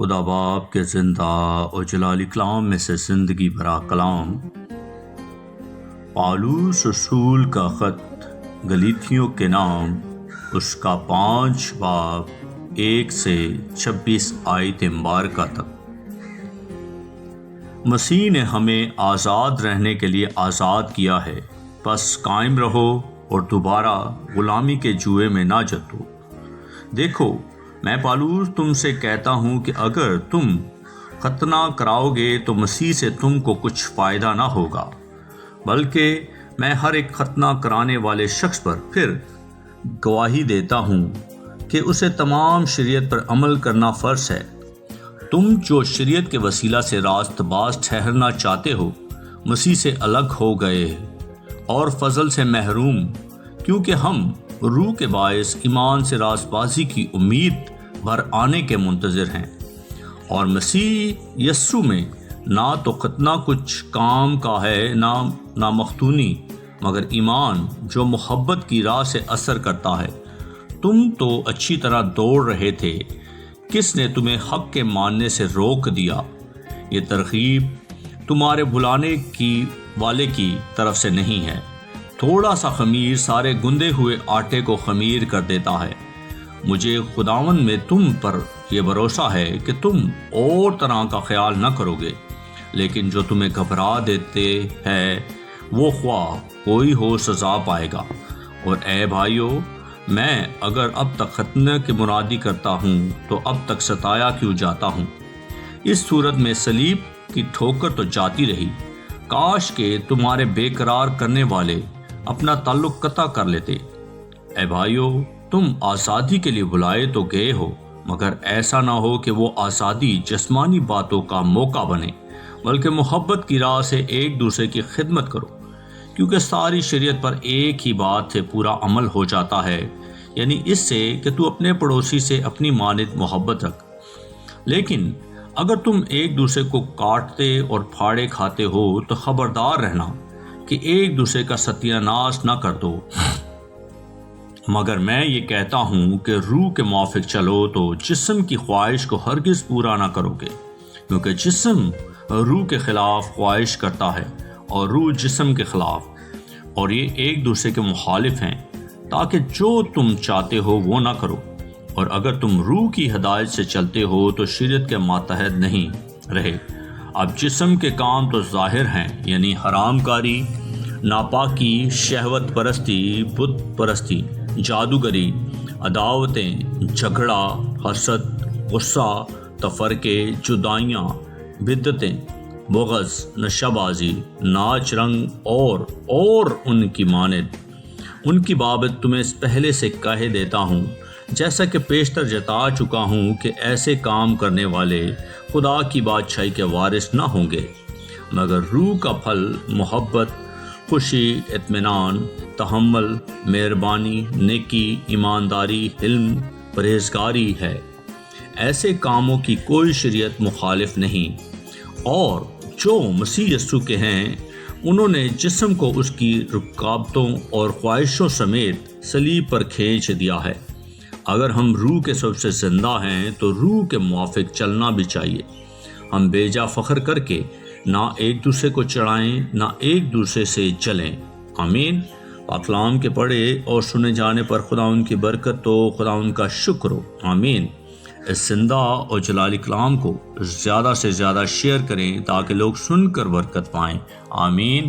خدا باپ کے زندہ اور جلالی کلام میں سے زندگی بھرا کلام، پالوس رسول کا خط گلیتھیوں کے نام، اس کا 5 باب 1 سے 26 آیت مبارکہ تک۔ مسیح نے ہمیں آزاد رہنے کے لیے آزاد کیا ہے، بس قائم رہو اور دوبارہ غلامی کے جوئے میں نہ جتو۔ دیکھو، میں پالوس تم سے کہتا ہوں کہ اگر تم ختنہ کراؤ گے تو مسیح سے تم کو کچھ فائدہ نہ ہوگا، بلکہ میں ہر ایک ختنہ کرانے والے شخص پر پھر گواہی دیتا ہوں کہ اسے تمام شریعت پر عمل کرنا فرض ہے۔ تم جو شریعت کے وسیلہ سے راست باز ٹھہرنا چاہتے ہو، مسیح سے الگ ہو گئے اور فضل سے محروم، کیونکہ ہم روح کے باعث ایمان سے راست بازی کی امید بھر آنے کے منتظر ہیں، اور مسیح یسوع میں نہ تو ختنہ کچھ کام کا ہے نہ مختونی، مگر ایمان جو محبت کی راہ سے اثر کرتا ہے۔ تم تو اچھی طرح دوڑ رہے تھے، کس نے تمہیں حق کے ماننے سے روک دیا؟ یہ ترغیب تمہارے بھلانے کی والے کی طرف سے نہیں ہے۔ تھوڑا سا خمیر سارے گندے ہوئے آٹے کو خمیر کر دیتا ہے۔ مجھے خداوند میں تم پر یہ بھروسہ ہے کہ تم اور طرح کا خیال نہ کرو گے، لیکن جو تمہیں گھبرا دیتے ہے وہ خواہ کوئی ہو سزا پائے گا۔ اور اے بھائیو، میں اگر اب تک ختنہ کی مرادی کرتا ہوں تو اب تک ستایا کیوں جاتا ہوں؟ اس صورت میں صلیب کی ٹھوکر تو جاتی رہی۔ کاش کہ تمہارے بے قرار کرنے والے اپنا تعلق قطع کر لیتے۔ اے بھائیو، تم آزادی کے لیے بلائے تو گئے ہو، مگر ایسا نہ ہو کہ وہ آزادی جسمانی باتوں کا موقع بنے، بلکہ محبت کی راہ سے ایک دوسرے کی خدمت کرو، کیونکہ ساری شریعت پر ایک ہی بات سے پورا عمل ہو جاتا ہے، یعنی اس سے کہ تو اپنے پڑوسی سے اپنی مانند محبت رکھ۔ لیکن اگر تم ایک دوسرے کو کاٹتے اور پھاڑے کھاتے ہو تو خبردار رہنا کہ ایک دوسرے کا ستیہ ناش نہ کر دو۔ مگر میں یہ کہتا ہوں کہ روح کے موافق چلو تو جسم کی خواہش کو ہرگز پورا نہ کرو گے، کیونکہ جسم روح کے خلاف خواہش کرتا ہے اور روح جسم کے خلاف، اور یہ ایک دوسرے کے مخالف ہیں، تاکہ جو تم چاہتے ہو وہ نہ کرو۔ اور اگر تم روح کی ہدایت سے چلتے ہو تو شریعت کے ماتحت نہیں رہے۔ اب جسم کے کام تو ظاہر ہیں، یعنی حرام کاری، ناپاکی، شہوت پرستی، بت پرستی، جادوگری، عداوتیں، جھگڑا، حسد، غصہ، تفرقے، جدائیاں، بدعتیں، بغض، نشہ بازی، ناچ رنگ اور ان کی مانند۔ ان کی بابت تمہیں پہلے سے کہہ دیتا ہوں، جیسا کہ پیشتر جتا چکا ہوں، کہ ایسے کام کرنے والے خدا کی بادشاہی کے وارث نہ ہوں گے۔ مگر روح کا پھل محبت، خوشی، اطمینان، تحمل، مہربانی، نیکی، ایمانداری، حلم، پرہیزگاری ہے۔ ایسے کاموں کی کوئی شریعت مخالف نہیں۔ اور جو مسیح یسوع کے ہیں، انہوں نے جسم کو اس کی رکاوٹوں اور خواہشوں سمیت صلیب پر کھینچ دیا ہے۔ اگر ہم روح کے سب سے زندہ ہیں تو روح کے موافق چلنا بھی چاہیے۔ ہم بے جا فخر کر کے نہ ایک دوسرے کو چڑھائیں، نہ ایک دوسرے سے جلیں۔ آمین۔ پاک کلام کے پڑھے اور سنے جانے پر خدا ان کی برکت ہو، خدا ان کا شکر ہو۔ آمین۔ اس زندہ اور جلالی کلام کو زیادہ سے زیادہ شیئر کریں تاکہ لوگ سن کر برکت پائیں۔ آمین۔